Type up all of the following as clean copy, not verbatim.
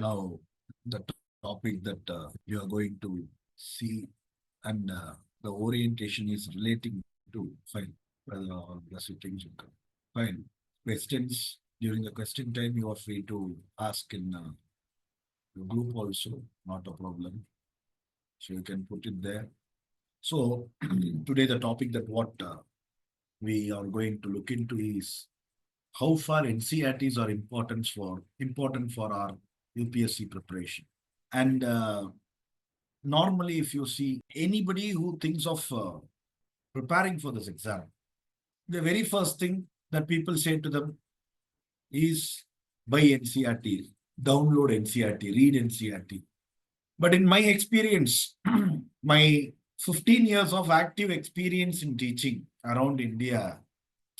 Now, the topic that you are going to see and the orientation is relating to fine. Fine. Questions during the question time, you are free to ask in the group also, not a problem. So you can put it there. So today the topic that what we are going to look into is how far NCERTs are important for our UPSC preparation. And normally, if you see anybody who thinks of preparing for this exam, the very first thing that people say to them is buy NCERT, download NCERT, read NCERT. But in my experience, my 15 years of active experience in teaching around India,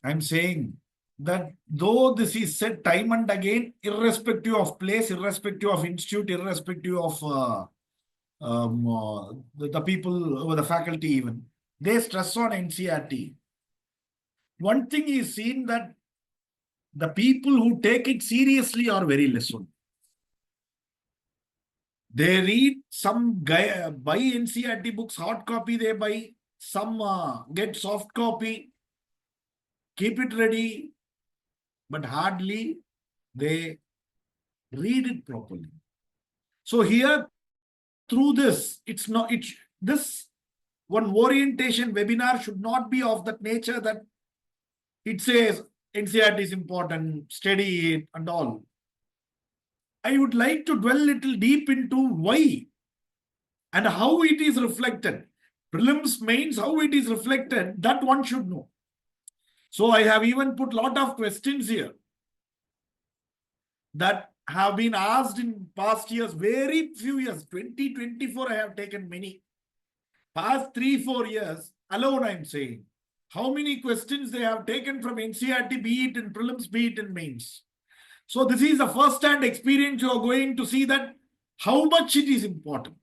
I'm saying that though this is said time and again, irrespective of place, irrespective of institute, irrespective of the people or the faculty even, they stress on NCERT. One thing is seen that the people who take it seriously are very less one. They read, some guy buy NCERT books, hard copy they buy, some get soft copy, keep it ready, but hardly they read it properly. So here, through this, this one orientation webinar should not be of that nature that it says NCERT is important, study it and all. I would like to dwell a little deep into why and how it is reflected. Prelims, mains, how it is reflected, that one should know. So I have even put a lot of questions here that have been asked in past years, very few years, 2024 I have taken many. Past 3-4 years alone I'm saying. How many questions they have taken from NCERT, be it in prelims, be it in mains. So this is the first-hand experience you are going to see that how much it is important.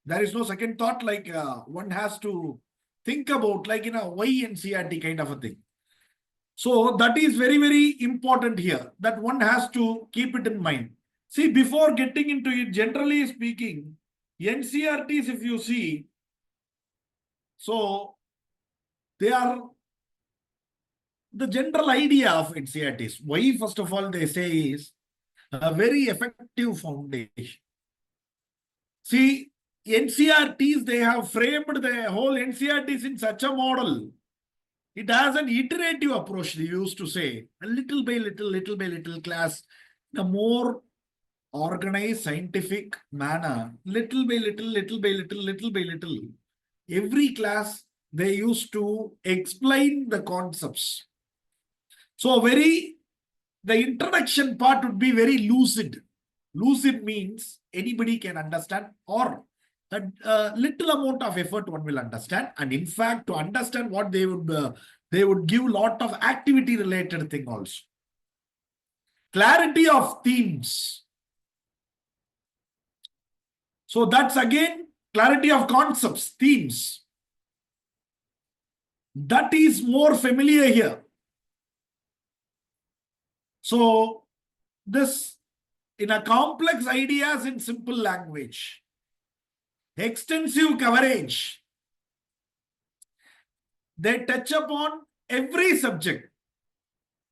There is no second thought like one has to think about like why NCERT kind of a thing. So that is very, very important here that one has to keep it in mind. See, before getting into it, generally speaking, NCERTs, if you see, so they are the general idea of NCERTs. Why, first of all, they say is a very effective foundation. See, NCERTs, they have framed the whole NCERTs in such a model. It has an iterative approach, they used to say, a little by little class, the more organized scientific manner, little by little. Every class, they used to explain the concepts. So the introduction part would be very lucid. Lucid means anybody can understand or a little amount of effort one will understand. And in fact, to understand what they would give a lot of activity related thing also. Clarity of themes. So that's again clarity of concepts, themes. That is more familiar here. So this in a complex ideas in simple language. Extensive coverage. They touch upon every subject.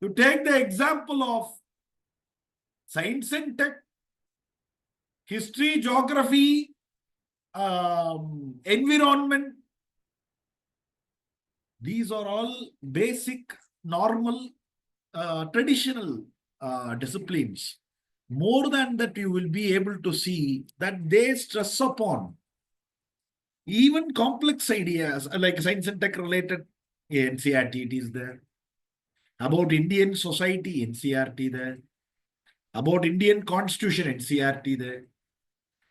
To take the example of science and tech, history, geography, environment. These are all basic, normal, traditional disciplines. More than that, you will be able to see that they stress upon even complex ideas like science and tech related NCERT, it is there. About Indian society, NCERT there. About Indian constitution, NCERT there.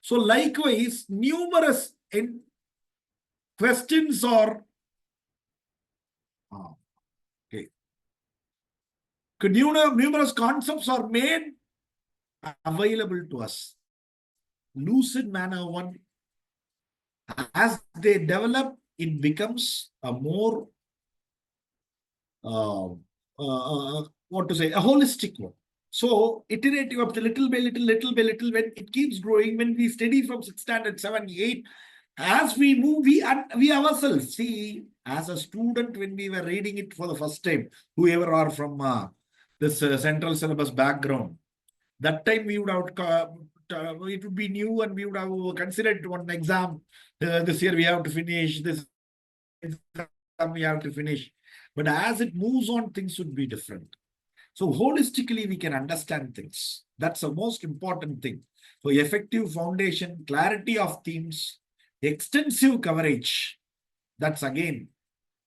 So likewise, numerous questions are numerous concepts are made available to us. Lucid manner one. As they develop, it becomes a more, a holistic one. So iterative up to little by little, when it keeps growing, when we study from 6th standard, 7, 8, as we move, we ourselves see, as a student, when we were reading it for the first time, whoever are from this central syllabus background, that time we would have, it would be new and we would have considered one exam. This year we have to finish, this exam we have to finish. But as it moves on, things would be different. So holistically, we can understand things. That's the most important thing. So effective foundation, clarity of themes, extensive coverage. That's again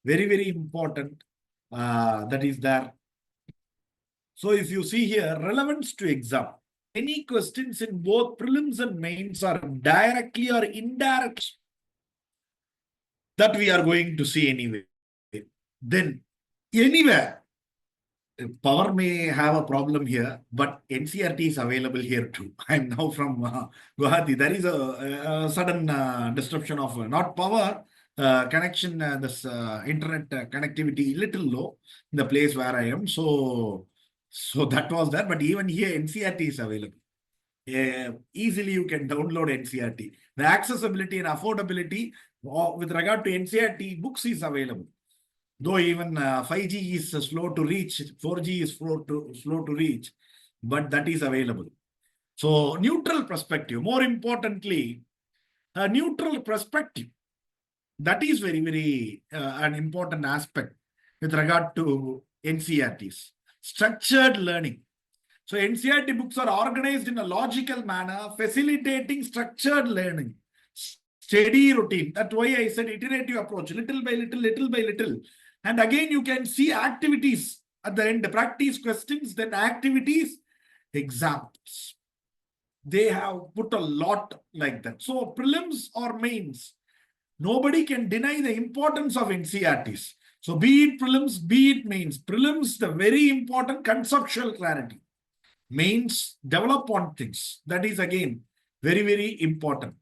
very, very important. That is there. So if you see here, relevance to exam. Any questions in both prelims and mains are directly or indirect that we are going to see anyway. Then anywhere, power may have a problem here, but NCERT is available here too. I'm now from Guwahati. There is a sudden disruption of not power, connection, this internet connectivity little low in the place where I am. So that was there. But even here, NCERT is available. Easily you can download NCERT. The accessibility and affordability with regard to NCERT books is available. Though even 5G is slow to reach, 4G is slow to reach, but that is available. So neutral perspective, more importantly, a neutral perspective. That is very, very an important aspect with regard to NCERTs. Structured learning. So NCERT books are organized in a logical manner, facilitating structured learning. Steady routine. That's why I said iterative approach, little by little. And again, you can see activities at the end, practice questions, then activities, examples. They have put a lot like that. So prelims or mains, nobody can deny the importance of NCERTs. So be it prelims, be it mains. Prelims, the very important conceptual clarity. Mains, develop on things. That is again very, very important.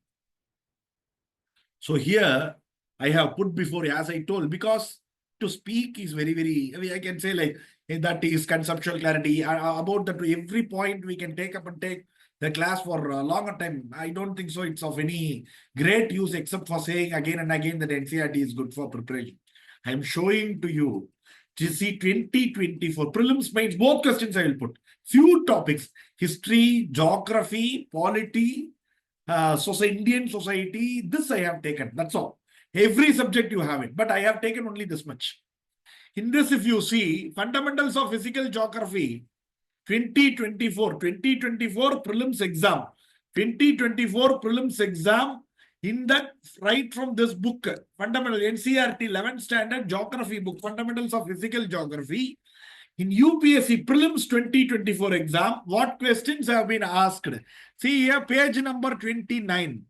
So here I have put before, as I told, because to speak is very, very, I can say like that is conceptual clarity. About that, every point we can take up and take the class for a longer time. I don't think so it's of any great use except for saying again and again that NCERT is good for preparation. I am showing to you GC 2024 prelims mains, both questions I will put. Few topics, history, geography, polity, Indian society, this I have taken. That's all. Every subject you have it, but I have taken only this much. In this, if you see, fundamentals of physical geography, 2024 prelims exam, 2024 prelims exam, in that, right from this book, fundamental NCERT 11th standard geography book, fundamentals of physical geography, in UPSC Prelims 2024 exam, what questions have been asked? See here, page number 29.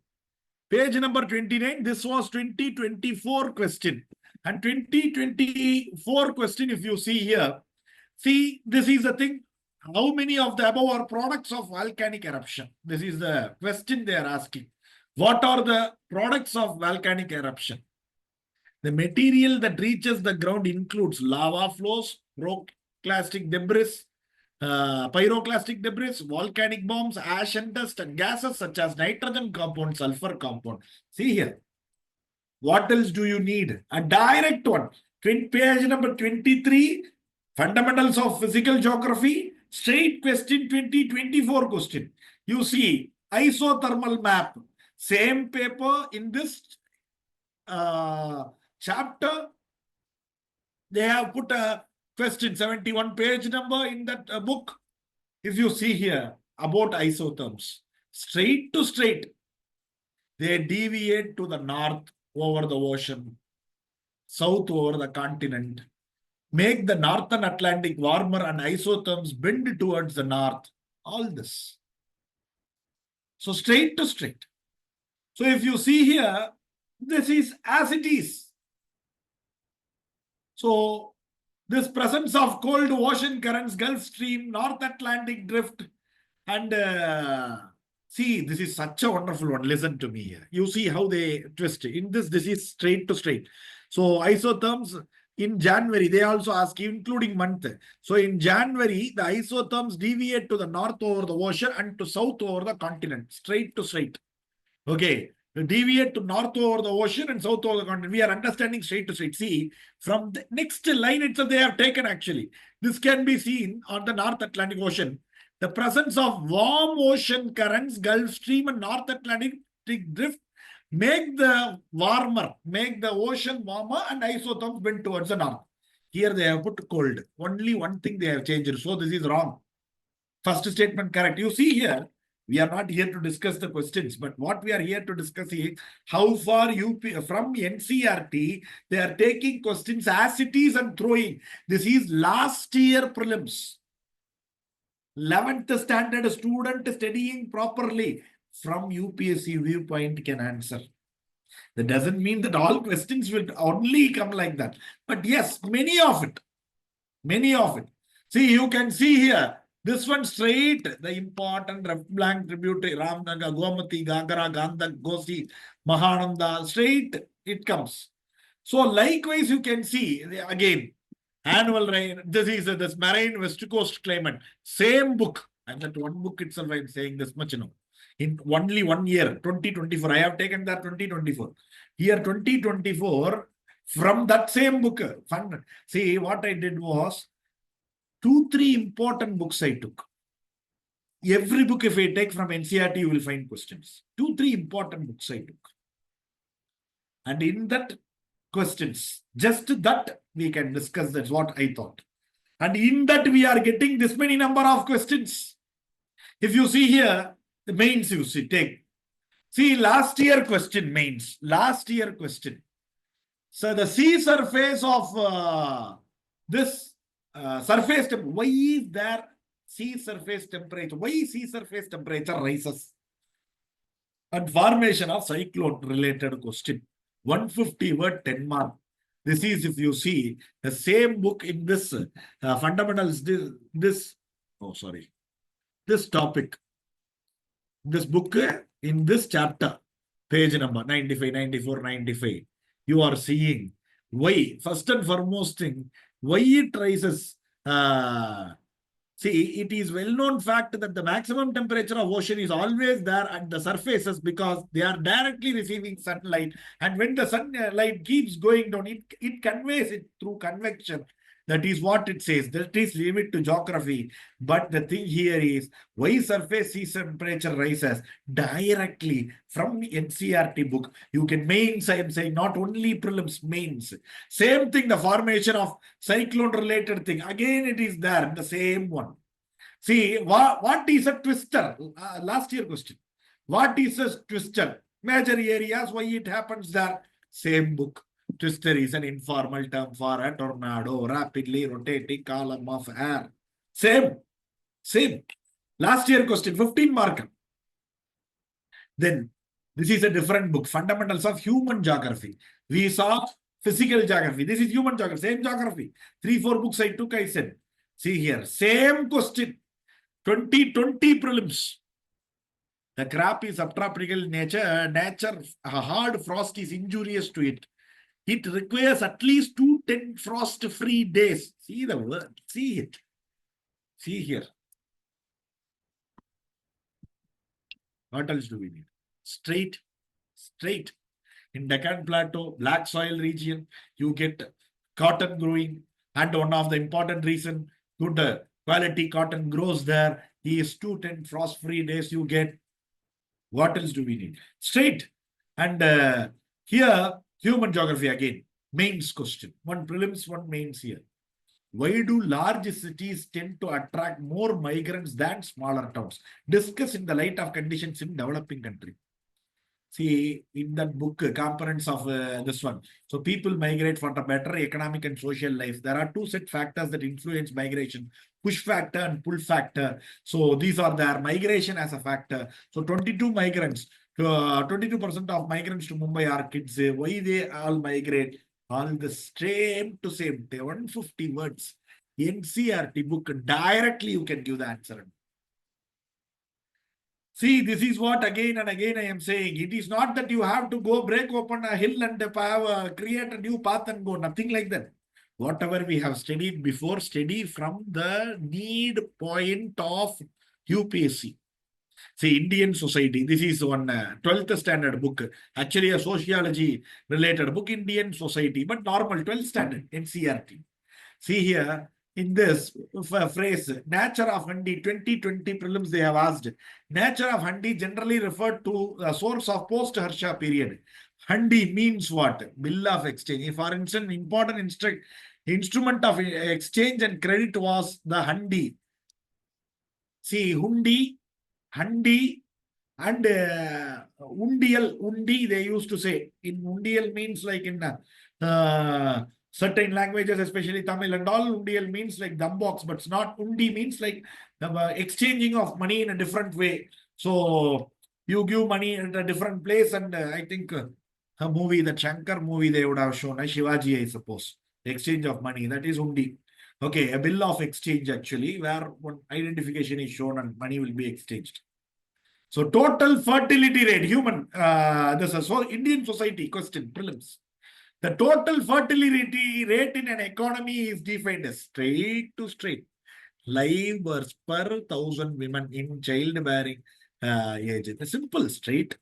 Page number 29, this was 2024 question. And 2024 question, if you see here, see, this is the thing. How many of the above are products of volcanic eruption? This is the question they are asking. What are the products of volcanic eruption? The material that reaches the ground includes lava flows, pyroclastic debris, volcanic bombs, ash and dust, and gases such as nitrogen compound, sulfur compound. See here. What else do you need? A direct one. Page number 23, fundamentals of physical geography, straight question 2024 question. You see, isothermal map. Same paper in this chapter. They have put a question 71 page number in that book. If you see here about isotherms, straight to straight, they deviate to the north over the ocean, south over the continent, make the northern Atlantic warmer and isotherms bend towards the north. All this. So straight to straight. So if you see here, this is as it is. So this presence of cold ocean currents, Gulf Stream, North Atlantic drift, and see, this is such a wonderful one. Listen to me here. You see how they twist. In this is straight to straight. So isotherms, in January, they also ask, including month. So in January, the isotherms deviate to the north over the ocean and to south over the continent, straight to straight. Okay. Deviate to north over the ocean and south over the continent. We are understanding straight to straight. See, from the next line itself, they have taken actually. This can be seen on the North Atlantic Ocean. The presence of warm ocean currents, Gulf Stream and North Atlantic drift make the ocean warmer and isotherms bend towards the north. Here they have put cold. Only one thing they have changed. So this is wrong. First statement correct. You see here, we are not here to discuss the questions, but what we are here to discuss is how far from NCERT, they are taking questions as it is and throwing. This is last year prelims. 11th standard student studying properly from UPSC viewpoint can answer. That doesn't mean that all questions will only come like that. But yes, many of it. See, you can see here, this one straight, the important blank tributary, Ramnaga, Gomati, Gagara, Gandak, Gosi, Mahananda, straight it comes. So likewise, you can see again, annual rain, this is this marine west coast climate, same book. And that one book itself, I'm saying this much, in only 1 year, 2024. I have taken that 2024. Here, 2024, from that same book. Fun. See, what I did was, 2-3 important books I took. Every book, if I take from NCERT, you will find questions. 2-3 important books I took. And in that questions, just that we can discuss. That's what I thought. And in that we are getting this many number of questions. If you see here, the mains you see, take. See, last year question, mains. Last year question. So the sea surface of this surface, why is there sea surface temperature? Why sea surface temperature rises? And formation of cyclone related question. 150 word, 10 mark. This is, if you see, the same book in this fundamentals, this topic. This book in this chapter, page number 95, 94, 95, you are seeing why, first and foremost thing, why it rises. See, it is well-known fact that the maximum temperature of ocean is always there at the surfaces because they are directly receiving sunlight. And when the sunlight keeps going down, it conveys it through convection. That is what it says. That is leave it to geography. But the thing here is, why surface sea temperature rises directly from NCERT book. You can mains, I am saying, not only prelims, mains. Same thing, the formation of cyclone related thing. Again, it is there, the same one. See, what is a twister? Last year question. What is a twister? Major areas, why it happens there? Same book. Twister is an informal term for a tornado, rapidly rotating column of air. Same. Last year question, 15 marker. Then, this is a different book, Fundamentals of Human Geography. We saw Physical Geography. This is Human Geography, same geography. 3-4 books I took, I said. See here, same question. 2020 prelims. The crop is subtropical nature. Hard frost is injurious to it. It requires at least 210 frost-free days. See the word. See it. See here. What else do we need? Straight. In Deccan Plateau, black soil region, you get cotton growing. And one of the important reason, good quality cotton grows there, is 210 frost-free days you get. What else do we need? Straight. And here, Human Geography again. Mains question. One prelims, one mains here. Why do large cities tend to attract more migrants than smaller towns? Discuss in the light of conditions in developing country. See, in that book, components of this one. So people migrate for the better economic and social life. There are two set factors that influence migration. Push factor and pull factor. So these are their migration as a factor. So 22 migrants. 22% of migrants to Mumbai are kids. Why they all migrate? All the same to same. 150 words. NCERT book, directly you can give the answer. See, this is what again and again I am saying. It is not that you have to go break open a hill and create a new path and go. Nothing like that. Whatever we have studied before, study from the need point of UPSC. See, Indian society, this is one 12th standard book, actually a sociology related book, Indian society, but normal 12th standard, NCERT. See here, in this phrase, nature of Handi, 2020 prelims they have asked. Nature of Handi generally referred to a source of post-Harsha period. Handi means what? Bill of exchange. For instance, important instrument of exchange and credit was the Handi. See, Hundi, Handi, and Undial, Undi, they used to say. In Undial means like in certain languages, especially Tamil and all, Undial means like dumb box, but it's not. Undi means like the exchanging of money in a different way. So you give money at a different place, and I think a movie, the Shankar movie, they would have shown, Shivaji, I suppose. Exchange of money, that is Undi. Okay, a bill of exchange actually, where one identification is shown and money will be exchanged. So total fertility rate, human, this is so Indian society question, prelims. The total fertility rate in an economy is defined as straight to straight. Live births per 1,000 women in childbearing age. Simple, straight.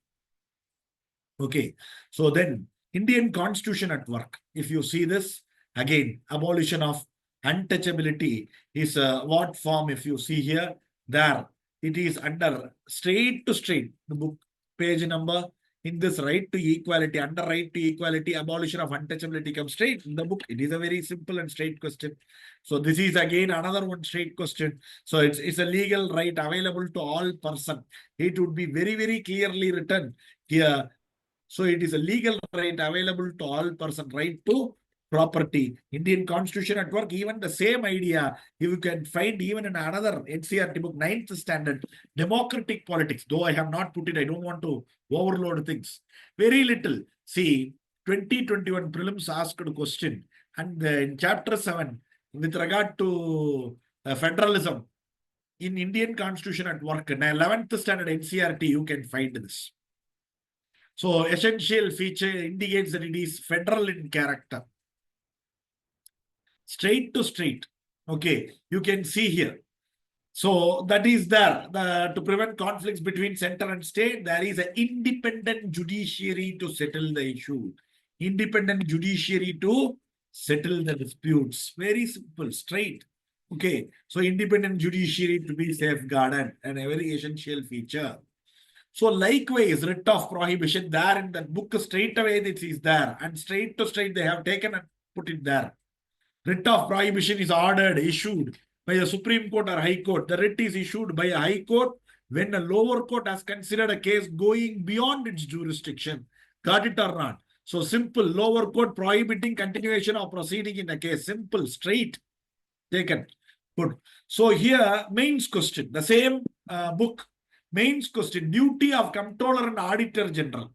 Okay. So then Indian constitution at work. If you see this, again, abolition of untouchability is what form, if you see here, there. It is under straight to straight, the book page number. In this right to equality, under right to equality, abolition of untouchability comes straight in the book. It is a very simple and straight question. So this is again another one straight question. So it's a legal right available to all person. It would be very, very clearly written here. So it is a legal right available to all person, right to property. Indian constitution at work, even the same idea, you can find even in another NCERT book, 9th standard, democratic politics. Though I have not put it, I don't want to overload things. Very little. See, 2021 prelims asked a question. And in chapter 7, with regard to federalism, in Indian constitution at work, in 11th standard NCERT, you can find this. So essential feature indicates that it is federal in character. Straight to straight. Okay, you can see here. So that is there. To prevent conflicts between center and state, there is an independent judiciary to settle the issue. Independent judiciary to settle the disputes. Very simple, straight. Okay, so independent judiciary to be safeguarded and a very essential feature. So likewise, writ of prohibition there in that book, straight away this is there, and straight to straight they have taken and put it there. Writ of prohibition is ordered, issued by the Supreme Court or High Court. The writ is issued by a High Court when a lower court has considered a case going beyond its jurisdiction. Got it or not? So simple, lower court prohibiting continuation of proceeding in a case. Simple, straight, taken. Good. So here, mains question, the same book. Mains question, duty of Comptroller and Auditor General.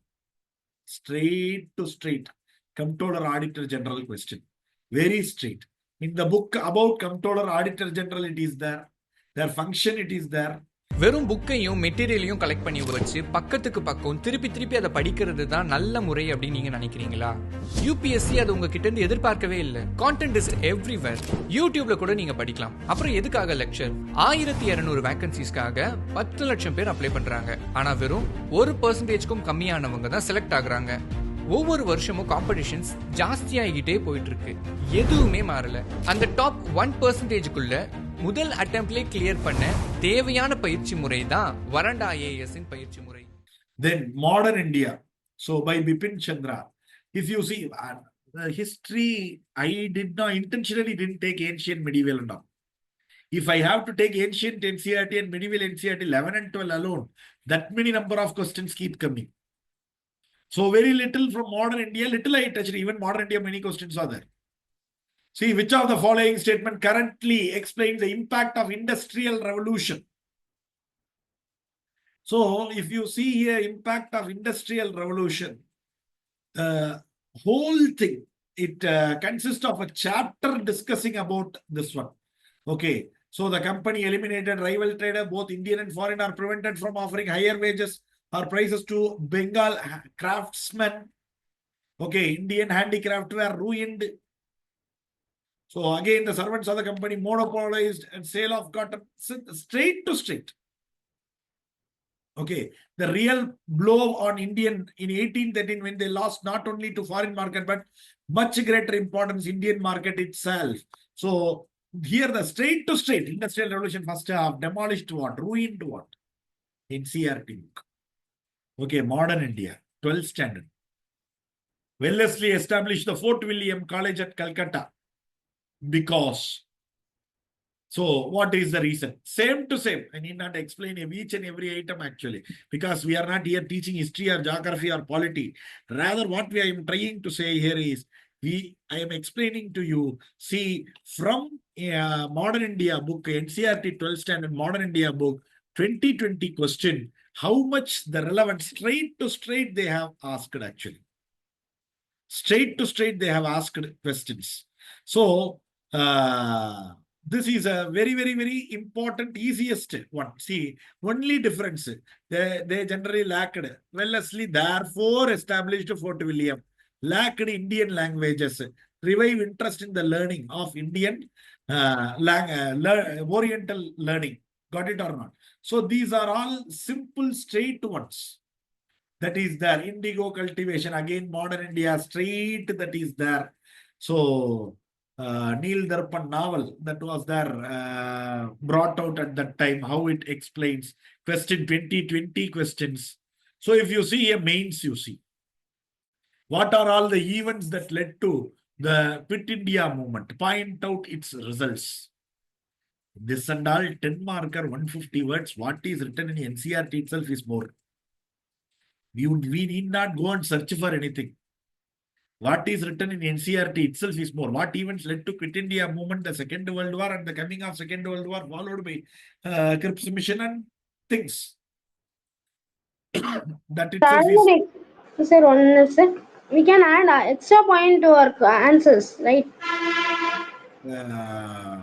Straight to straight. Comptroller Auditor General question. Very straight. In the book about Comptroller Auditor General, it is there. Their function, it is there. வெறும் புக்கையும் மெட்டீரியலையும் collect பண்ணி வச்சு பக்கத்துக்கு பக்கம் திருப்பி அதை படிக்கிறது தான் நல்ல முறை அப்படின்னு நீங்க நினைக்கிறீங்களா? யூபிஎஸ்சி அது உங்ககிட்ட இருந்து எதிர்பார்க்கவே இல்லை. Content is everywhere. யூடியூப்ல கூட நீங்க படிக்கலாம். அப்புறம் எதுக்காக லெக்சர்? 1200 வேகன்சிஸ்க்காக 10 லட்சம் பேர் அப்ளை பண்றாங்க. ஆனா வெறும் 1% கம்மியானவங்க தான் செலக்ட் ஆகுறாங்க. ஒவ்வொரு வருஷமும் காம்படிஷன்ஸ் ஜாஸ்தியாகிட்டே போயிட்டு இருக்கு. எதுவுமே மாறல. அந்த டாப் 1%க்குள்ள முதல் அட்டெம்ப்ட்ல கிளியர் பண்ண தேவையான பயிற்சி முறை தான் Veranda IAS இன் பயிற்சி முறை. Then modern India. So by Bipin Chandra. If you see history, I did not intentionally didn't take ancient, medieval and all. If I have to take ancient NCERT and medieval NCERT 11 and 12 alone, that many number of questions keep coming. So very little from modern India, little I touched. Even modern India, many questions are there. See, which of the following statement currently explains the impact of industrial revolution? So, if you see here, impact of industrial revolution, whole thing, it consists of a chapter discussing about this one. Okay, so the company eliminated rival trader, both Indian and foreign are prevented from offering higher wages or prices to Bengal craftsmen. Okay, Indian handicraft were ruined. So again, the servants of the company monopolized and sale of cotton, straight to straight. Okay, the real blow on Indian in 1813 when they lost not only to foreign market but much greater importance Indian market itself. So here the straight to straight industrial revolution first half demolished what, ruined what? NCERT book. Okay, modern India, 12th standard. Wellesley established the Fort William College at Calcutta because. So what is the reason? Same to same. I need not explain each and every item actually, because we are not here teaching history or geography or polity. Rather, what I am trying to say here is, I am explaining to you, see, from Modern India book, NCERT 12th standard Modern India book, 2020 question, how much the relevant straight to straight they have asked actually. Straight to straight they have asked questions. So, this is a very, very, very important, easiest one. See, only difference, they generally lacked. Wellesley therefore established Fort William, lacked Indian languages, revive interest in the learning of Indian Oriental learning. Got it or not? So these are all simple, straight ones. That is there. Indigo cultivation, again, modern India, straight that is there. So, Neil Darpan novel that was there, brought out at that time, how it explains. Question 2020 questions. So, if you see a mains, you see. What are all the events that led to the Quit India movement? Point out its results. This and all 10 marker, 150 words. What is written in NCERT itself is more. We need not go and search for anything. What is written in NCERT itself is more. What events led to Quit India movement, the Second World War and the coming of Second World War, followed by Cripps mission and things. That itself is... Sir, one sir. We can add extra point to our answers, right?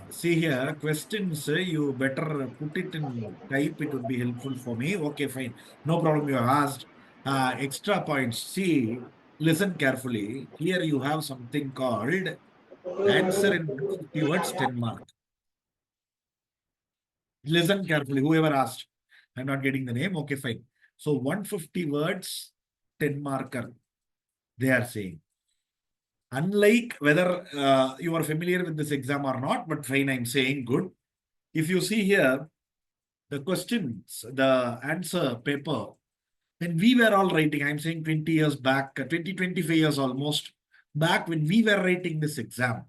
See here, questions, you better put it in type, it would be helpful for me. Okay, fine. No problem, you have asked. Extra points. See, listen carefully. Here you have something called answer in 150 words, 10 mark. Listen carefully, whoever asked. I'm not getting the name. Okay, fine. So 150 words, 10 marker, they are saying. Unlike whether you are familiar with this exam or not, but fine, I'm saying good. If you see here, the questions, the answer paper, when we were all writing, I'm saying 20 years back, 25 years almost back when we were writing this exam.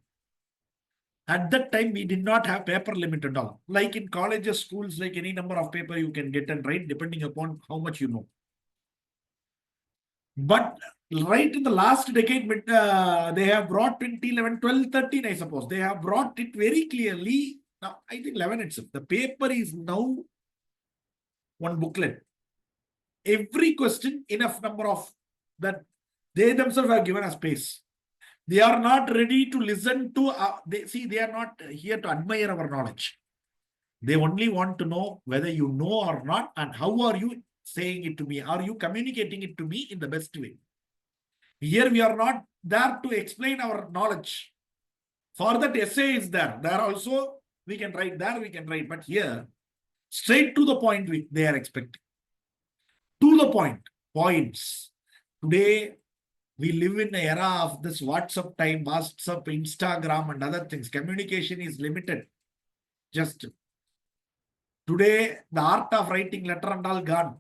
At that time, we did not have paper limit at all. Like in colleges, schools, like any number of paper you can get and write depending upon how much you know. But right in the last decade, they have brought 2011, 12, 13, I suppose. They have brought it very clearly. Now, I think 11 itself. The paper is now one booklet. Every question, enough number of that they themselves have given a space. They are not ready to listen to, they are not here to admire our knowledge. They only want to know whether you know or not and how are you saying it to me. Are you communicating it to me in the best way? Here we are not there to explain our knowledge. For that essay is there. There also we can write, there we can write. But here, straight to the point they are expecting. To the point, points. Today, we live in an era of this WhatsApp time, WhatsApp, Instagram and other things. Communication is limited. Just today, the art of writing letter and all gone.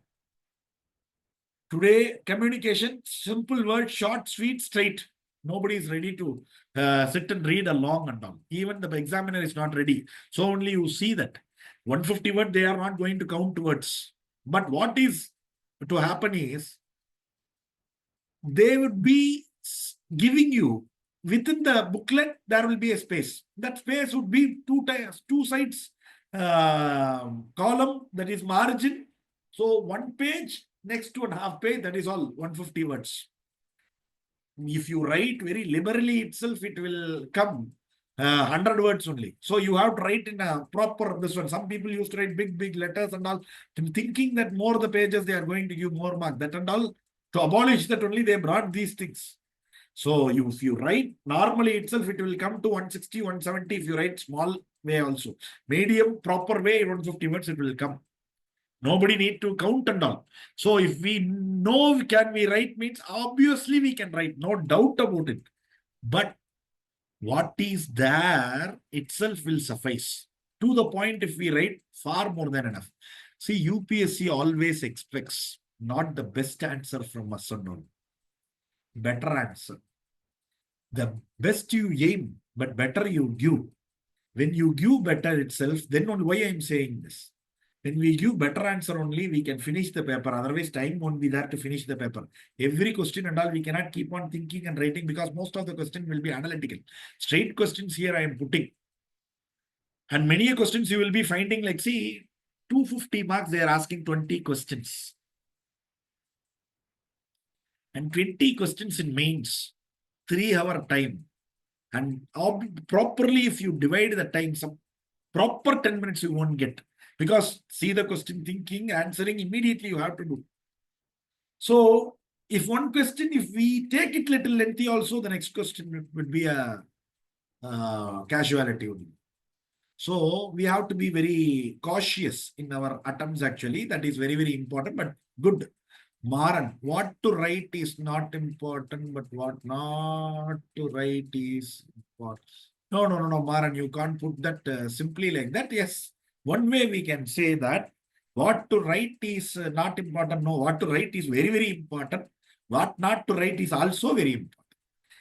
Today, communication, simple word, short, sweet, straight. Nobody is ready to sit and read along and all. Even the examiner is not ready. So only you see that. 150 words, they are not going to count words. But what is to happen is, they would be giving you, within the booklet, there will be a space. That space would be two sides column, that is margin. So one page, next 2.5 page, that is all 150 words. If you write very liberally itself, it will come 100 words only. So you have to write in a proper, this one. Some people used to write big letters and all, thinking that more the pages, they are going to give more mark. That and all, to abolish that only, they brought these things. So if you write normally itself, it will come to 160, 170 if you write small way also. Medium, proper way, 150 words it will come. Nobody need to count and all. So if we know can we write means obviously we can write, no doubt about it. But what is there itself will suffice. To the point, if we write far more than enough. See, UPSC always expects not the best answer from us and all. Better answer. The best you aim, but better you give. When you give better itself, then only why I am saying this. When we give better answer only, we can finish the paper. Otherwise, time won't be there to finish the paper. Every question and all, we cannot keep on thinking and writing because most of the question will be analytical. Straight questions here I am putting. And many questions you will be finding like, see, 250 marks, they are asking 20 questions. And 20 questions in mains, 3-hour time. And properly, if you divide the time, some proper 10 minutes you won't get. Because see the question, thinking, answering, immediately you have to do. So if one question, if we take it little lengthy also, the next question would be a casualty only. So we have to be very cautious in our attempts actually. That is very, very important, but good. Maran, what to write is not important, but what not to write is important. No, Maran, you can't put that simply like that. Yes, one way we can say that what to write is not important. No, what to write is very, very important. What not to write is also very important.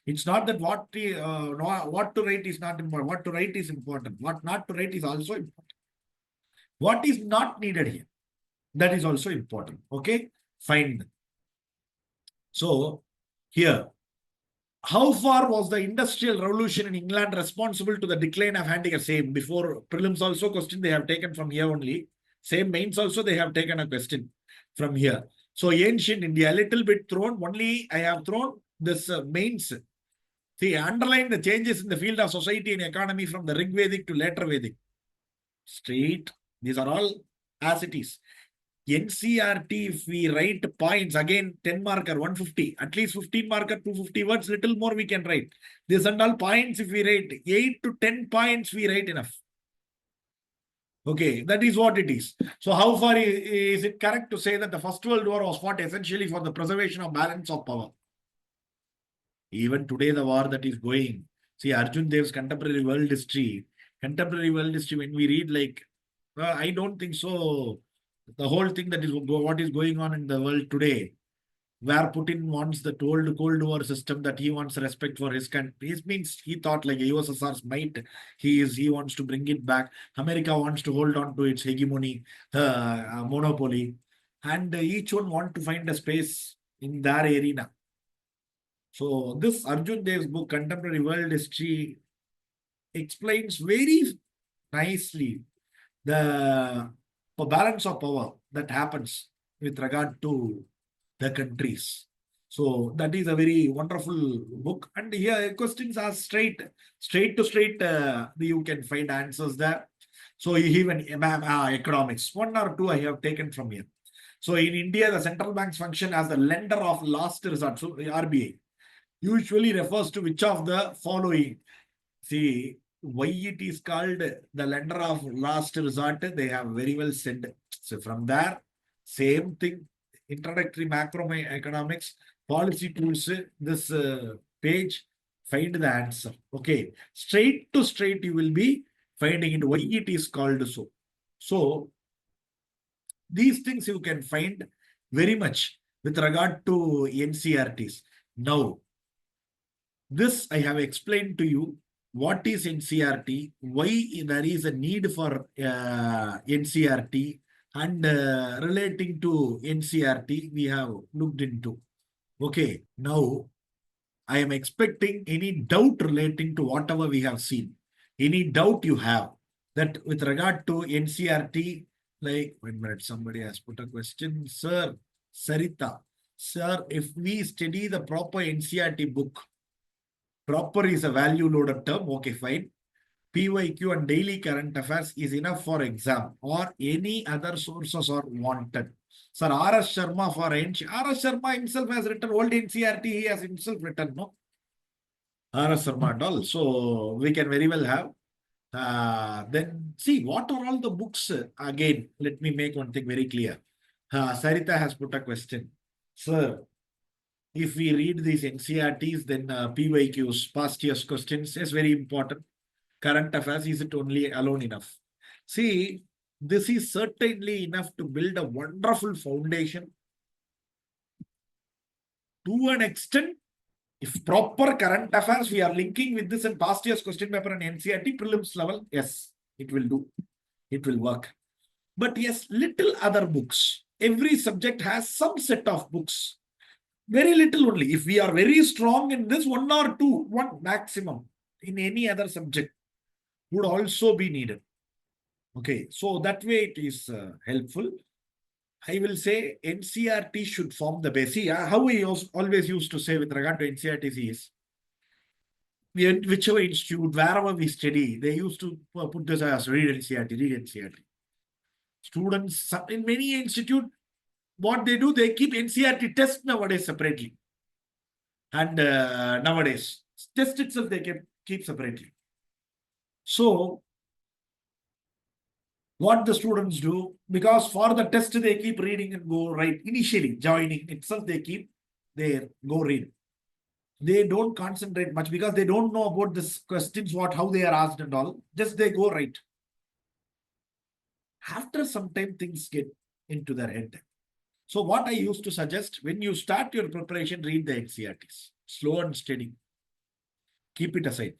It's not that what to write is not important. What to write is important. What not to write is also important. What is not needed here? That is also important. Okay, fine. So here, how far was the Industrial Revolution in England responsible to the decline of handicraft? Same before prelims also question they have taken from here only. Same mains also they have taken a question from here. So ancient India, a little bit thrown. Only I have thrown this mains. See, underline the changes in the field of society and economy from the Rig Vedic to later Vedic. Straight. These are all as it is. NCERT, if we write points, again 10 marker, 150, at least 15 marker, 250 words, little more we can write. This and all points, if we write 8 to 10 points, we write enough. Okay, that is what it is. So how far is it correct to say that the First World War was fought essentially for the preservation of balance of power? Even today, the war that is going, see Arjun Dev's contemporary world history, when we read like, I don't think so. The whole thing that is what is going on in the world today, where Putin wants the old Cold War system, that he wants respect for his country. It means he thought like USSR's might, he wants to bring it back. America wants to hold on to its hegemony, monopoly, and each one want to find a space in their arena. So this Arjun Dev's book, Contemporary World History, explains very nicely the balance of power that happens with regard to the countries. So that is a very wonderful book. And here questions are straight to straight. You can find answers there. So even economics, 1 or 2 I have taken from here. So in India, the central banks function as the lender of last resort. So RBI usually refers to which of the following. See, why it is called the lender of last resort, they have very well said. So from there, same thing, introductory macroeconomics, policy tools, this page, find the answer. Okay, straight to straight you will be finding it, why it is called so. So these things you can find very much with regard to NCERTs. Now, this I have explained to you. What is NCERT, why there is a need for NCERT, and relating to NCERT, we have looked into. Okay, now I am expecting any doubt relating to whatever we have seen. Any doubt you have that with regard to NCERT, like, 1 minute, somebody has put a question. Sir, Sarita, sir, if we study the proper NCERT book, proper is a value loaded term. Okay, fine. PYQ and daily current affairs is enough for exam, or any other sources are wanted. Sir, R.S. Sharma for NCERT. R.S. Sharma himself has written old NCERT. He has himself written, no? RS Sharma and all. So we can very well have. Then see what are all the books. Again, let me make one thing very clear. Sarita has put a question. Sir, if we read these NCERTs, then PYQs, past year's questions is very important. Current affairs, is it only alone enough? See, this is certainly enough to build a wonderful foundation. To an extent, if proper current affairs, we are linking with this and past year's question paper and NCERT prelims level, yes, it will do. It will work. But yes, little other books. Every subject has some set of books. Very little only. If we are very strong in this, one or two, one maximum in any other subject would also be needed. Okay, so that way it is helpful. I will say NCERT should form the base. How we always used to say with regard to NCERT is, whichever institute, wherever we study, they used to put this as read NCERT, read NCERT. Students in many institutes, what they do, they keep NCERT test nowadays separately. And nowadays, test itself they keep separately. So, what the students do, because for the test they keep reading and go right. Initially, joining itself, they go read. They don't concentrate much because they don't know about this questions, how they are asked and all. Just they go right. After some time, things get into their head. So what I used to suggest, when you start your preparation, read the NCERTs. Slow and steady. Keep it aside.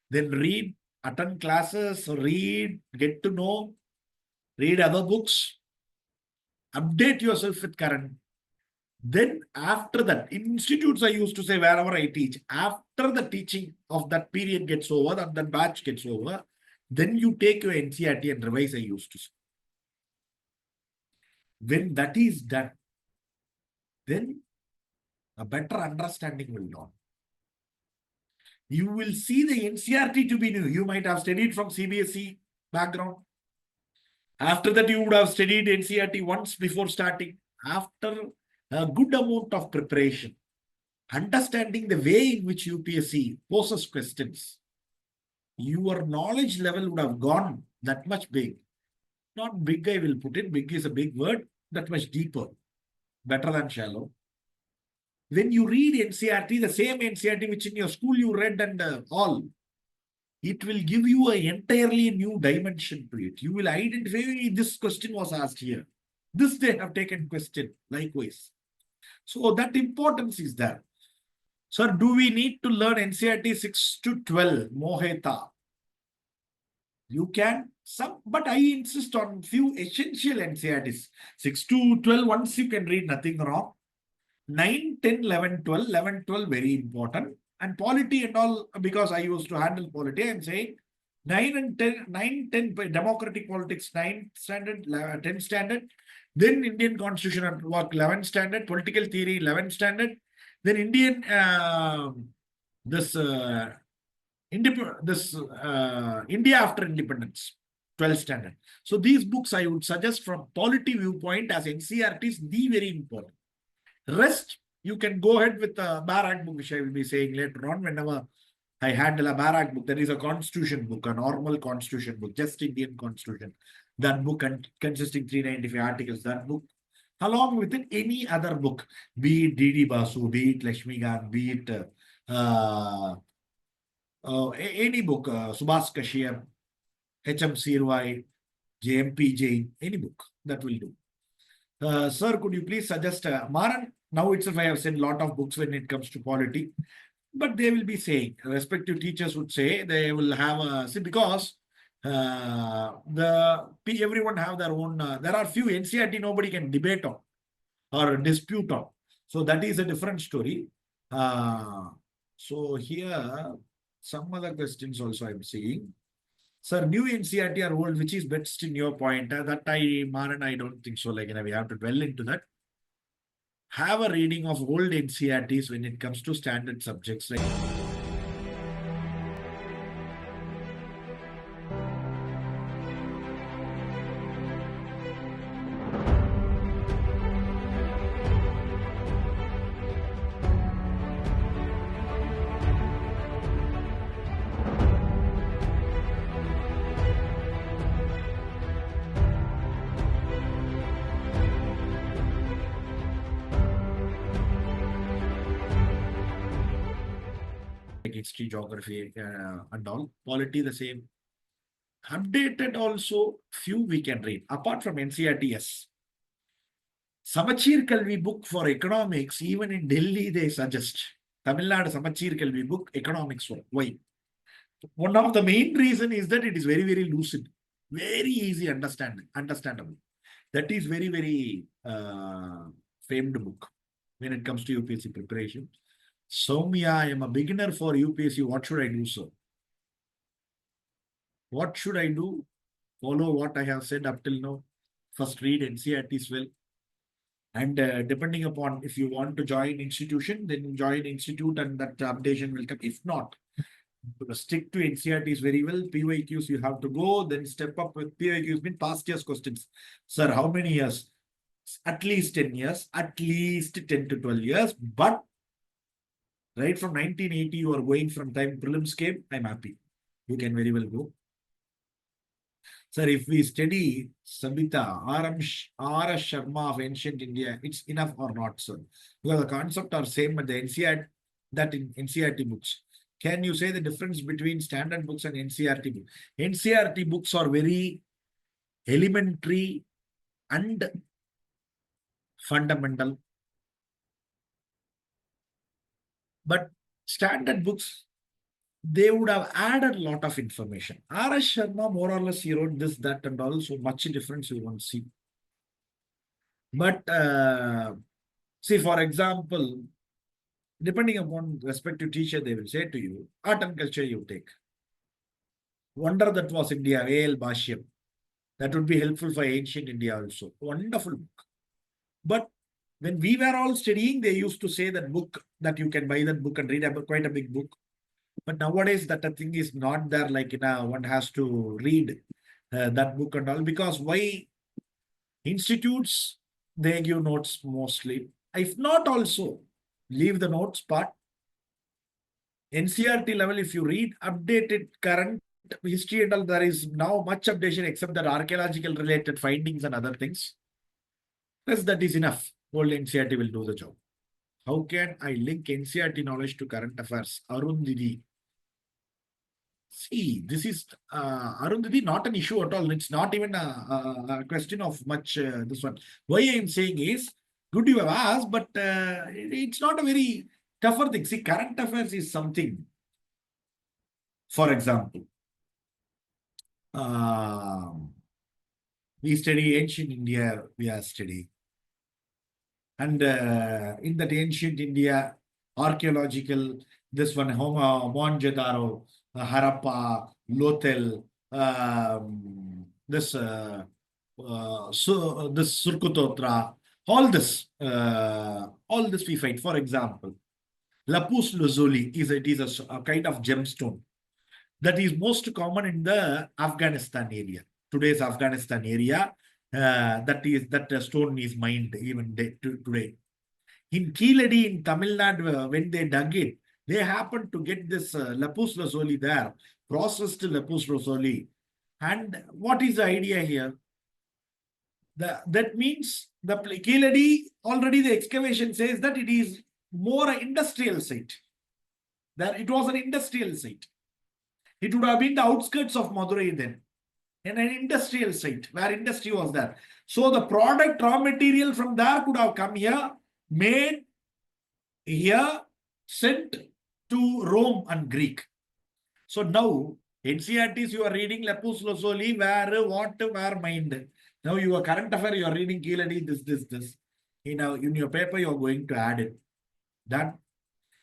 Then read, attend classes, read, get to know, read other books, update yourself with current. Then after that, in institutes, I used to say wherever I teach, after the teaching of that period gets over, that batch gets over, then you take your NCERT and revise, I used to say. When that is done, then a better understanding will dawn. You will see the NCERT to be new. You might have studied from CBSE background. After that, you would have studied NCERT once before starting. After a good amount of preparation, understanding the way in which UPSC poses questions, your knowledge level would have gone that much big. Not big, I will put it. Big is a big word. That much deeper. Better than shallow. When you read NCERT, the same NCERT which in your school you read and all, it will give you an entirely new dimension to it. You will identify this question was asked here. This they have taken question likewise. So that importance is there. Sir, do we need to learn NCERT 6 to 12, Moheta? You can, but I insist on few essential NCERTs. 6 to 12, once you can read, nothing wrong. 9, 10, 11, 12, 11, 12, very important. And polity and all, because I used to handle polity, I'm saying 9 and 10, 9, 10, democratic politics, 9 standard, 10 standard. Then Indian Constitution at work, 11 standard, political theory, 11 standard. Then India after independence, 12 standard. So these books I would suggest from polity viewpoint as NCERT is the very important. Rest, you can go ahead with the Barak book, which I will be saying later on whenever I handle a Barak book. There is a constitution book, a normal constitution book, just Indian constitution. That book consisting 395 articles, that book, along with it, any other book, be it D.D. Basu, be it Lakshmikant, be it any book, Subhas Kashyap, H.M. Sirwai, J.M.P. Jain, any book, that will do. Sir, could you please suggest, Maran, now itself I have sent a lot of books when it comes to polity, but they will be saying, respective teachers would say, they will have, see, because everyone have their own, there are few NCERT nobody can debate on or dispute on. So that is a different story. So here, some other questions also I'm seeing. Sir, new NCERT or old, which is best in your point? Maran, I don't think so. Like, we have to dwell into that. Have a reading of old NCERTs when it comes to standard subjects. Like history, geography, and all. Polity the same. Updated also, few we can read. Apart from NCERT, yes. Samachir Kalvi book for economics, even in Delhi, they suggest. Tamil Nadu Samachir Kalvi book, economics. Why? One of the main reason is that it is very, very lucid. Very easy understandable. That is very, very famed book when it comes to UPSC preparation. Soumya, I am a beginner for UPSC. What should I do, sir? What should I do? Follow what I have said up till now. First read NCERTs well. And depending upon if you want to join institution, then join institute and that updation will come. If not, stick to NCERTs very well. PYQs you have to go, then step up with PYQs mean past year's questions. Sir, how many years? At least 10 years, at least 10 to 12 years. But right from 1980, you are going from time prelims came, I'm happy. You can very well go. Sir, if we study Sabita, R.S. Sharma of Ancient India, it's enough or not, sir? Because the concept are same at the NCERT, that in NCERT books. Can you say the difference between standard books and NCERT books? NCERT books are very elementary and fundamental. But standard books, they would have added a lot of information. R.S. Sharma, more or less, he wrote this, that, and all, so much difference you won't see. But, see, for example, depending upon respective teacher, they will say to you, art and culture you take. Wonder that was India, A.L. Bhashyam. That would be helpful for ancient India also. Wonderful book. But when we were all studying, they used to say that book, that you can buy that book and read quite a big book. But nowadays, that thing is not there. Like, one has to read that book and all. Because why? Institutes, they give notes mostly. If not also, leave the notes part. NCERT level, if you read updated current history and all, there is now much updation except that archaeological related findings and other things. Yes, that is enough. Old NCERT will do the job. How can I link NCERT knowledge to current affairs? Arundhati. See, this is Arundhati, not an issue at all. It's not even a question of much this one. Why I am saying is, good you have asked, but it's not a very tougher thing. See, current affairs is something. For example, we study ancient India, we are studying. And in that ancient India, archaeological, this one, Mohenjo-daro, Harappa, Lothal, this Surkutotra, all this we find. For example, Lapus lazuli is a kind of gemstone that is most common in the Afghanistan area. Today's Afghanistan area, that stone is mined even today. In Keeladi in Tamil Nadu, when they dug it, they happened to get this lapus lazuli there, processed lapus lazuli. And what is the idea here? That means the Keeladi, already the excavation says that it is more an industrial site. That it was an industrial site. It would have been the outskirts of Madurai then. In an industrial site where industry was there. So the product, raw material from there could have come here, made here, sent to Rome and Greek. So now, NCERTs, you are reading Lapus lazuli, where mined. Now your current affair, you are reading Keeladi, this. In your paper, you are going to add it. That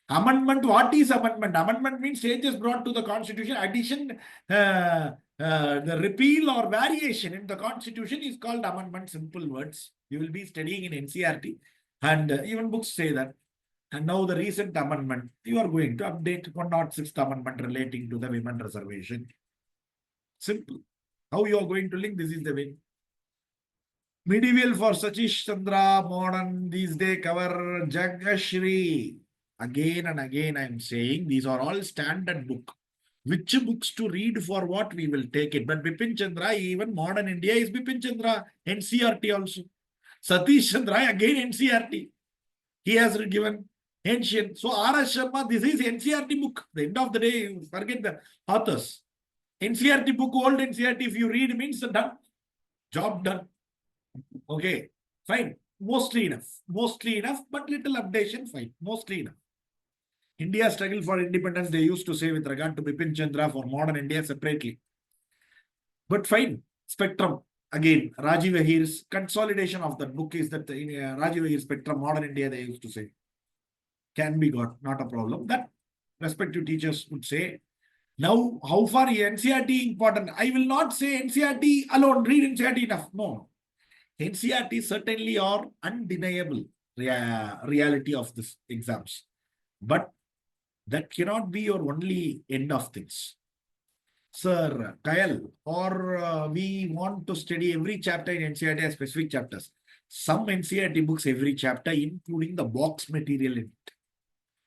amendment, what is amendment? Amendment means changes brought to the constitution. Addition, the repeal or variation in the constitution is called amendment, simple words. You will be studying in NCERT and even books say that. And now the recent amendment, you are going to update 106th amendment relating to the women reservation. Simple. How you are going to link? This is the way. Medieval for Satish Chandra, modern these days cover Jagashri. Again and again I am saying these are all standard book. Which books to read for what we will take it. But Bipin Chandra, even modern India is Bipin Chandra, NCERT also. Satish Chandra, again NCERT. He has given. Ancient. So R.S. Sharma, this is NCERT book. The end of the day, you forget the authors. NCERT book, old NCERT, if you read, means done. Job done. Okay, fine. Mostly enough. Mostly enough, but little updation, fine. Mostly enough. India struggle for independence, they used to say with regard to Bipin Chandra for modern India separately. But fine. Spectrum. Again, Rajiv Ahir's consolidation of that book is that Rajiv Ahir Spectrum, modern India, they used to say. Can be got, not a problem. That respective teachers would say. Now, how far NCERT important? I will not say NCERT alone, read NCERT enough. No. NCERT certainly are undeniable reality of this exams. But that cannot be your only end of things. Sir, Kyle, or we want to study every chapter in NCERT as specific chapters. Some NCERT books, every chapter, including the box material in it.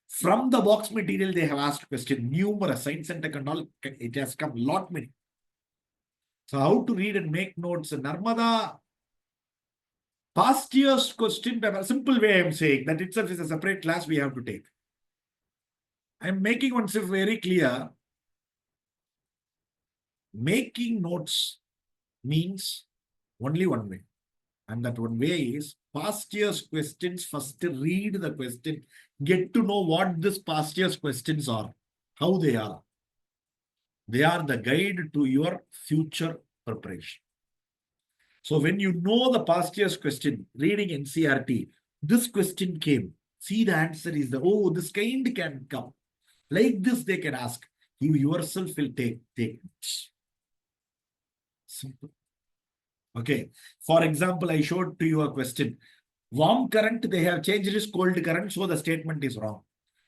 From the box material, they have asked questions, numerous, science and tech and all, it has come lot many. So how to read and make notes? Narmada, past year's question paper, simple way I am saying, that itself is a separate class we have to take. I am making one very clear. Making notes means only one way. And that one way is past year's questions. First read the question. Get to know what this past year's questions are. How they are. They are the guide to your future preparation. So when you know the past year's question, reading NCERT, this question came. See, the answer is this kind can come. Like this they can ask. You yourself will take notes. Simple. Okay. For example, I showed to you a question. Warm current, they have changed this cold current, so the statement is wrong.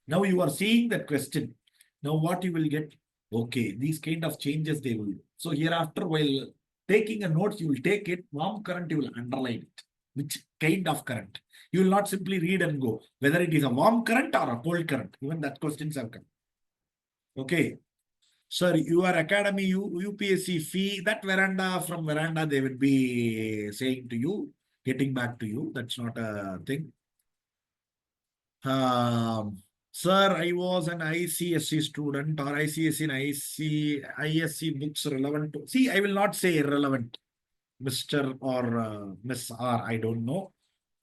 Now you are seeing that question. Now what you will get? Okay, these kind of changes they will do. So hereafter, while taking a note, you will take it. Warm current, you will underline it. Which kind of current? You will not simply read and go. Whether it is a warm current or a cold current. Even that questions have come. Okay. Sir, your academy, UPSC fee, that Veranda, from Veranda, they will be saying to you, getting back to you. That's not a thing. Sir, I was an ICSE student, or ICSE and ISC books relevant to. See, I will not say irrelevant, Mr. or Miss R. I don't know.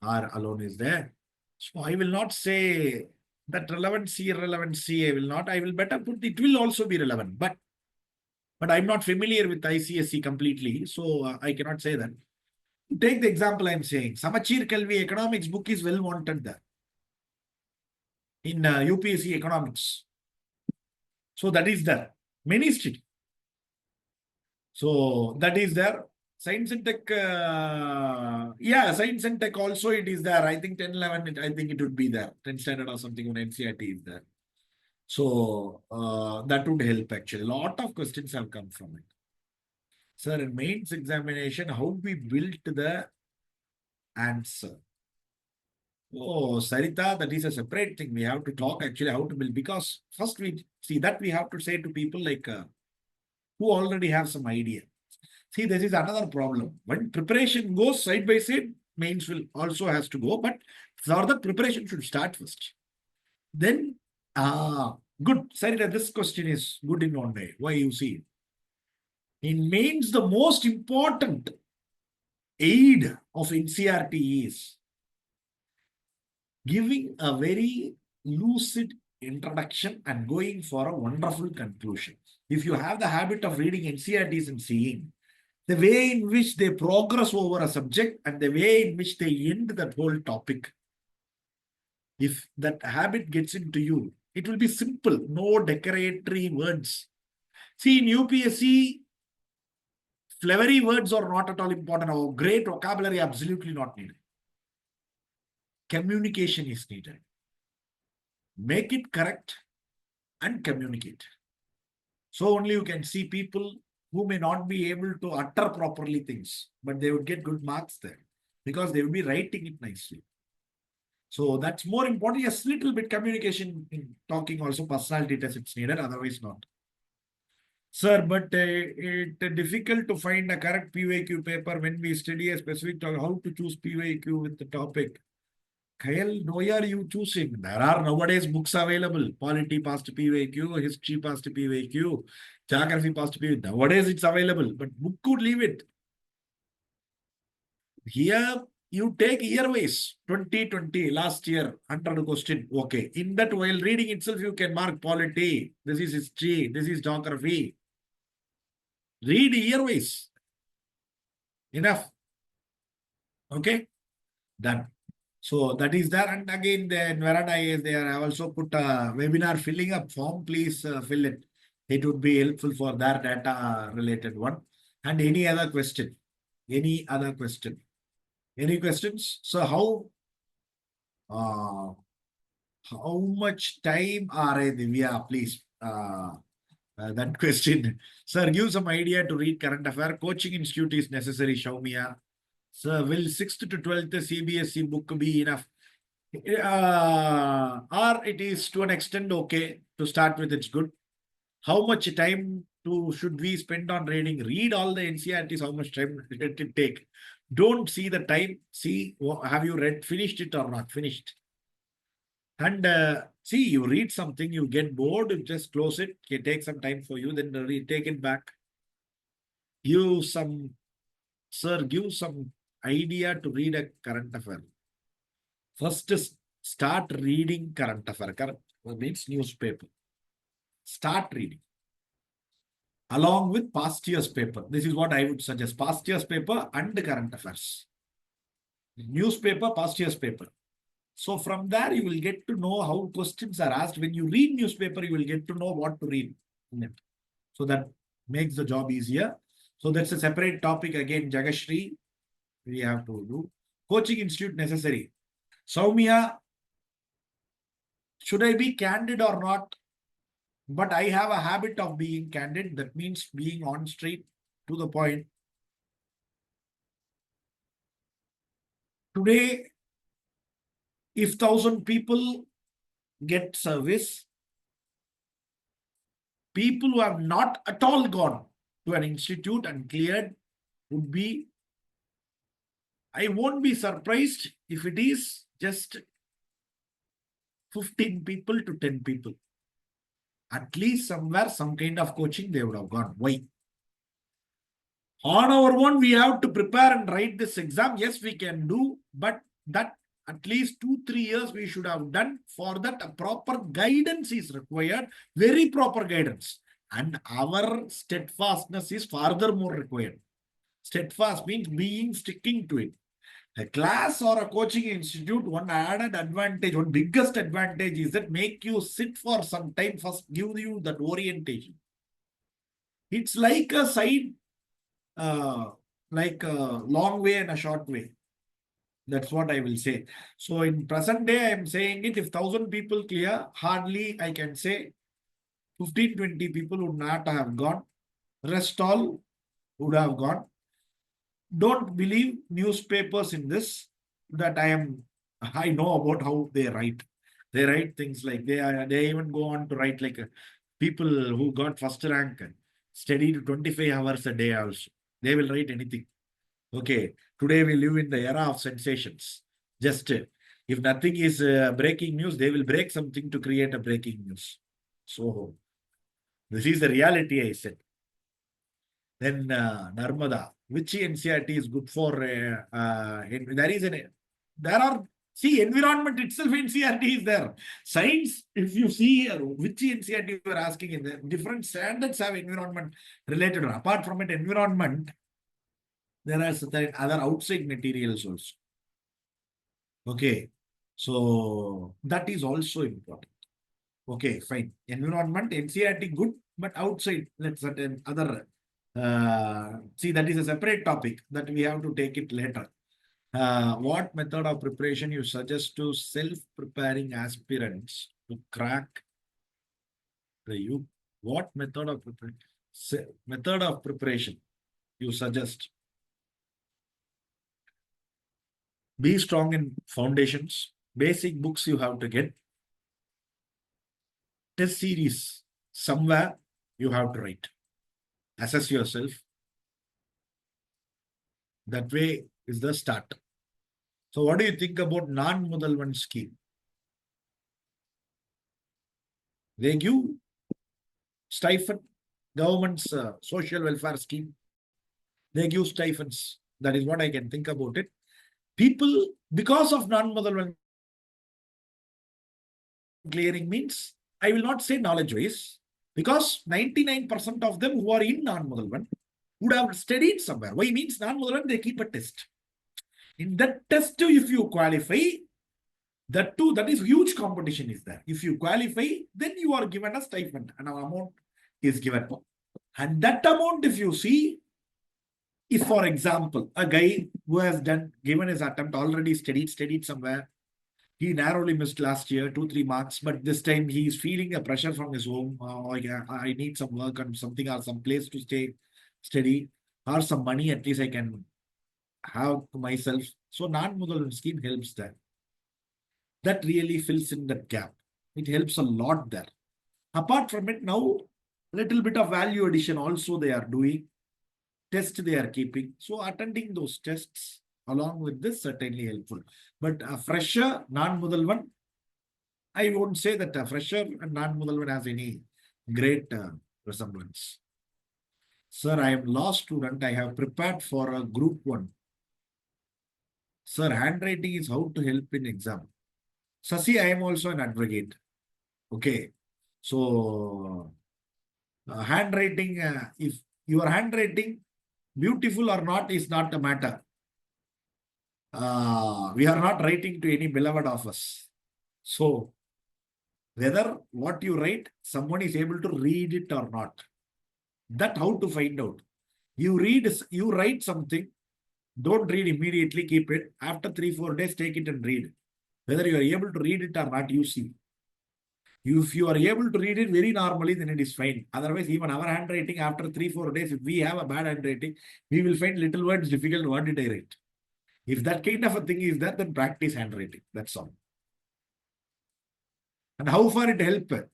R alone is there. So I will not say that relevancy, irrelevancy, I will not. I will better put it will also be relevant. But I'm not familiar with ICSE completely, so I cannot say that. Take the example I'm saying. Samachir Kalvi economics book is well wanted there. In UPSC economics. So that is there. Many study. So that is there. Science and tech, science and tech also it is there. I think 10, 11, I think it would be there. 10 standard or something on NCERT is there. So that would help actually. A lot of questions have come from it. Sir, in mains examination, how we built the answer? Oh, Sarita, that is a separate thing. We have to talk actually how to build, because first we see that we have to say to people like who already have some idea. See, this is another problem. When preparation goes side by side, mains will also has to go, but for the preparation should start first. Then, good. Sarita, this question is good in one way. Why you see? In mains, the most important aid of NCERT is giving a very lucid introduction and going for a wonderful conclusion. If you have the habit of reading NCERTs and seeing the way in which they progress over a subject and the way in which they end that whole topic, if that habit gets into you, it will be simple, no decoratory words. See, in UPSC, flowery words are not at all important. Or great vocabulary, absolutely not needed. Communication is needed. Make it correct and communicate. So only you can see people who may not be able to utter properly things, but they would get good marks there because they will be writing it nicely. So that's more important. Yes, little bit communication in talking also, personality test it's needed, otherwise not. Sir, but it's difficult to find a correct PYQ paper when we study a specific topic. How to choose PYQ with the topic? Kyle, why are you choosing? There are nowadays books available. Polity past PYQ, history past PYQ, geography past PYQ. Nowadays it's available, but book could leave it. Here you take year wise, 2020, last year, 100 question. Okay. In that, while reading itself, you can mark polity. This is history. This is geography. Read year wise. Enough. Okay. Done. So that is there. And again, the Veranda IAS, they have also put a webinar filling up form. Please fill it. It would be helpful for their data related one. And any other question? Any other question? Any questions? So how much time are Divya, please? That question. Sir, give some idea to read current affair. Coaching institute is necessary, Shaumia. Sir, will 6th to 12th CBSE book be enough? Or it is to an extent okay. To start with, it's good. How much time should we spend on reading? Read all the NCERTs, how much time did it take? Don't see the time. See, have you finished it or not finished? And see, you read something, you get bored, you just close it. It takes some time for you, then take it back. Give some idea to read a current affair. First, start reading current affair. Current means newspaper. Start reading. Along with past year's paper. This is what I would suggest. Past year's paper and current affairs. Newspaper, past year's paper. So from there, you will get to know how questions are asked. When you read newspaper, you will get to know what to read in it. So that makes the job easier. So that's a separate topic again, Jagashri. We have to do. Coaching institute necessary. Soumya, should I be candid or not? But I have a habit of being candid. That means being on straight to the point. Today, if 1,000 people get service, people who have not at all gone to an institute and cleared would be, I won't be surprised if it is just 15 people to 10 people. At least somewhere, some kind of coaching they would have gone. Why? On our own, we have to prepare and write this exam. Yes, we can do, but that at least 2-3 years we should have done. For that, a proper guidance is required, very proper guidance. And our steadfastness is furthermore required. Steadfast means sticking to it. A class or a coaching institute, one added advantage, one biggest advantage is that make you sit for some time, first give you that orientation. It's like a side, like a long way and a short way. That's what I will say. So in present day, I am saying it, if 1,000 people clear, hardly I can say 15-20 people would not have gone. Rest all would have gone. Don't believe newspapers in this, that I know about how they write. They write things like they even go on to write like people who got first rank studied 25 hours a day also. They will write anything. Okay, today we live in the era of sensations. Just if nothing is breaking news, they will break something to create a breaking news. So this is the reality, I said. Then Narmada, which NCERT is good for? See, environment itself, NCERT is there. Science, if you see which NCERT you are asking, in the different standards have environment related. Apart from it, environment, there are certain other outside materials also. Okay, so that is also important. Okay, fine. Environment, NCERT good, but outside, let's certain other. See, that is a separate topic that we have to take it later. What method of preparation you suggest to self-preparing aspirants to crack the what method of preparation you suggest? Be strong in foundations. Basic books you have to get. Test series somewhere you have to write. Assess yourself. That way is the start. So what do you think about non-Mudalvan scheme? They give stipend, government's social welfare scheme. They give stipends. That is what I can think about it. People, because of non-Mudalvan clearing means, I will not say knowledge-wise, because 99% of them who are in non-Mudalvan would have studied somewhere. Why means non-Mudalvan, they keep a test. In that test, if you qualify, that too, that is huge competition is there. If you qualify, then you are given a stipend and an amount is given. And that amount, if you see, if for example, a guy who has given his attempt, already studied somewhere, he narrowly missed last year, 2-3 marks, but this time he is feeling a pressure from his home. Oh, yeah, I need some work and something or some place to stay, study, or some money at least I can have to myself. So non-Mudalvan scheme helps there. That really fills in that gap. It helps a lot there. Apart from it, now little bit of value addition also they are doing. Test they are keeping. So attending those tests along with this certainly helpful. But a fresher, non-Mudalvan, I won't say that a fresher and non-Mudalvan has any great resemblance. Sir, I am law student. I have prepared for a group 1. Sir, handwriting is how to help in exam. Sasi, I am also an advocate. Okay. So, handwriting, if your handwriting beautiful or not is not a matter. We are not writing to any beloved of us. So, whether what you write, someone is able to read it or not. That how to find out. You write something, don't read immediately, keep it. After 3-4 days, take it and read. Whether you are able to read it or not, you see. If you are able to read it very normally, then it is fine. Otherwise, even our handwriting, after 3-4 days, if we have a bad handwriting, we will find little words difficult. What did I write? If that kind of a thing is there, then practice handwriting. That's all. And how far it helps?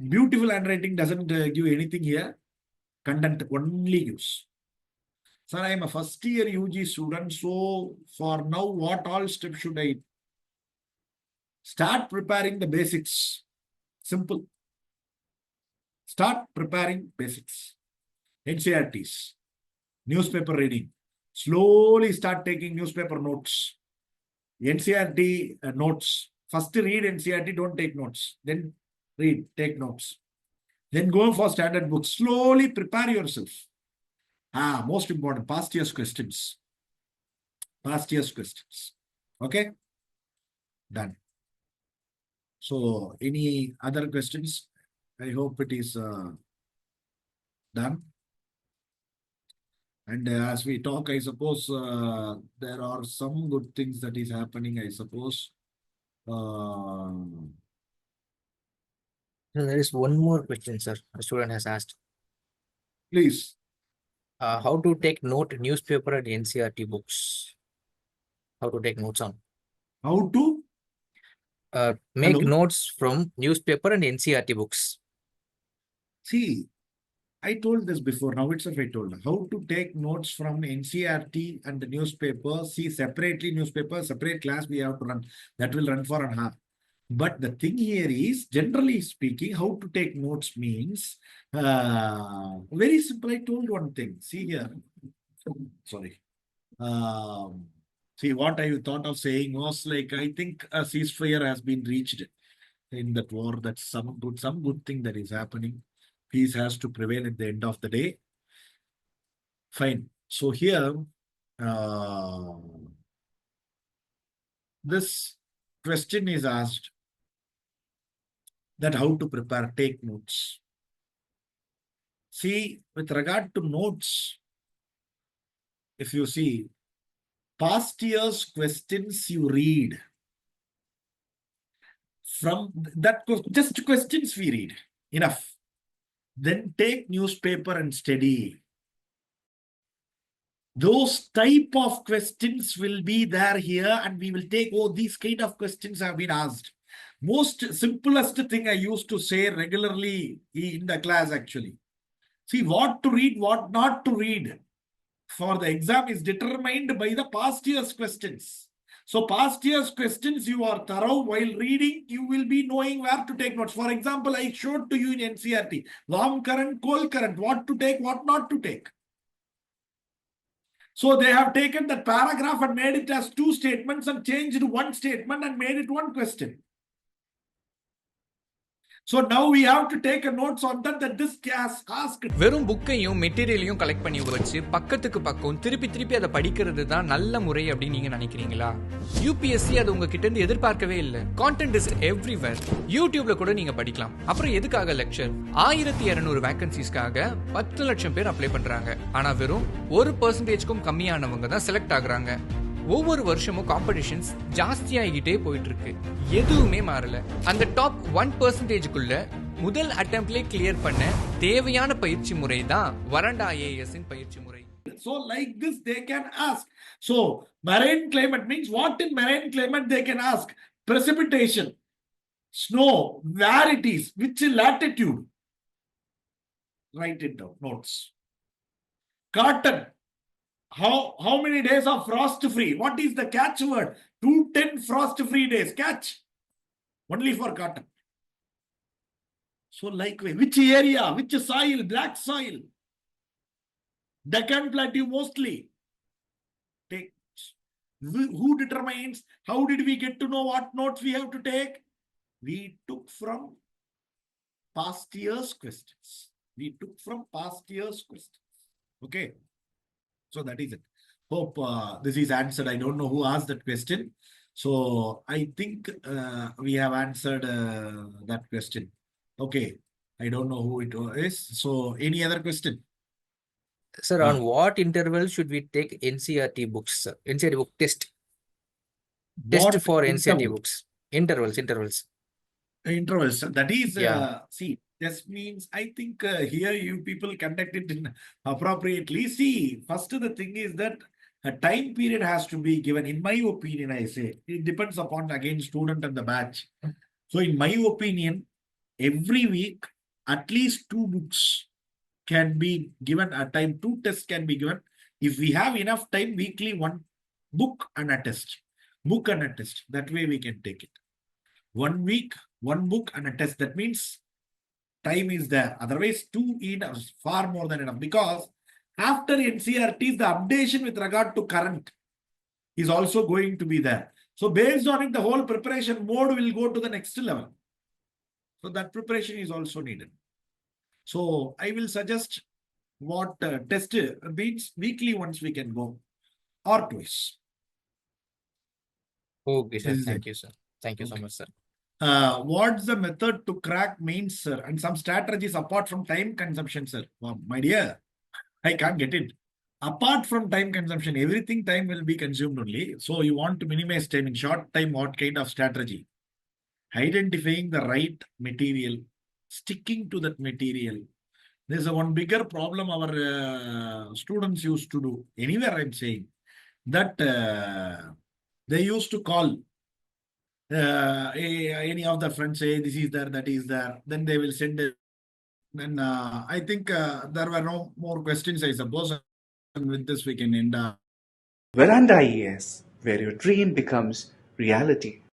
Beautiful handwriting doesn't give anything here. Content only gives. Sir, I am a first year UG student. So for now, what all steps should I start preparing the basics? Simple. Start preparing basics. NCERTs. Newspaper reading. Slowly start taking newspaper notes. NCERT notes. First read NCERT, don't take notes. Then read, take notes. Then go for standard books. Slowly prepare yourself. Most important, past year's questions. Past year's questions. Okay? Done. So, any other questions? I hope it is done. And as we talk, I suppose there are some good things that is happening, I suppose. There is one more question, sir. A student has asked. Please. How to take note newspaper and NCERT books? How to take notes on? How to? Make Hello? notes from newspaper and NCERT books. See, I told this before. Now itself I told how to take notes from NCERT and the newspaper. See, separately newspaper, separate class we have to run. That will run for an hour. But the thing here is, generally speaking, how to take notes means very simple. I told one thing. See here. Sorry. See, what I thought of saying was like, I think a ceasefire has been reached in that war. That's some good thing that is happening. Peace has to prevail at the end of the day. Fine. So here, this question is asked that how to prepare, take notes. See, with regard to notes, if you see, past year's questions you read. From that, just questions we read. Enough. Then take newspaper and study. Those type of questions will be there here and we will take, oh, these kind of questions have been asked. Most simplest thing I used to say regularly in the class actually. See, what to read, what not to read for the exam is determined by the past year's questions. So past year's questions, you are thorough while reading, you will be knowing where to take notes. For example, I showed to you in NCERT, warm current, cold current, what to take, what not to take. So they have taken that paragraph and made it as two statements and changed one statement and made it one question. So now we have to take a notes on that this has asked. வெறும் புக்கையும் மெட்டீரியலையும் collect பண்ணி வச்சு பக்கத்துக்கு பக்கம் திருப்பி அதை படிக்கிறது தான் நல்ல முறை அப்படின்னு நீங்க நினைக்கிறீங்களா? யூபிஎஸ்சி அது உங்ககிட்ட இருந்து எதிர்பார்க்கவே இல்லை. Content is everywhere. யூடியூப்ல கூட நீங்க படிக்கலாம். அப்புறம் எதுக்காக லெக்சர்? 1200 வேகன்சிஸ்க்காக 10 லட்சம் பேர் அப்ளை பண்றாங்க. ஆனா வெறும் 1% கம்மியானவங்க தான் செலக்ட் ஆகுறாங்க. ஒவ்வொரு வருஷமும் காம்படிஷன்ஸ் ஜாஸ்தியாகிட்டே போயிட்டு இருக்கு. எதுவுமே மாறல. அந்த டாப் 1%க்குள்ள முதல் அட்டெம்ப்ட்ல கிளியர் பண்ண தேவையான பயிற்சி முறை தான் Veranda IAS இன் பயிற்சி முறை. So like this they can ask. So marine climate means what in marine climate they can ask? Precipitation, snow, where it is, which latitude. Write it down, notes. Cotton. How many days of frost free? What is the catch word? 210 frost free days. Catch. Only for cotton. So likewise, which area, which soil, black soil. Deccan Plateau mostly. Take. Who determines? How did we get to know what notes we have to take? We took from past year's questions. Okay. So that is it. Hope this is answered. I don't know who asked that question. So I think we have answered that question. Okay. I don't know who it is. So any other question? Sir, on what interval should we take NCERT books, sir? NCERT book test. Test What for NCERT interval? books. Intervals. Intervals. That is, Yeah. see, this means, I think here you people conduct it appropriately. See, first the thing is that a time period has to be given. In my opinion, I say, it depends upon, again, student and the batch. So in my opinion, every week, at least 2 books can be given at time. 2 tests can be given. If we have enough time, weekly 1 book and a test. Book and a test. That way we can take it. 1 week, 1 book and a test. That means time is there. Otherwise, 2 enough, far more than enough. Because after NCERTs, the updation with regard to current is also going to be there. So based on it, the whole preparation mode will go to the next level. So that preparation is also needed. So I will suggest what test means weekly once we can go or twice. Okay, sir. This is Thank it. you, sir. Thank you so much, sir. What's the method to crack mains, sir? And some strategies apart from time consumption, sir. Well, my dear, I can't get it. Apart from time consumption, everything time will be consumed only. So you want to minimize time in short time. What kind of strategy? Identifying the right material, sticking to that material. There's one bigger problem our students used to do. Anywhere I'm saying that they used to call any of the friends, say this is there, that is there. Then they will send it. Then I think there were no more questions, I suppose. And with this, we can end. Veranda IAS, where your dream becomes reality.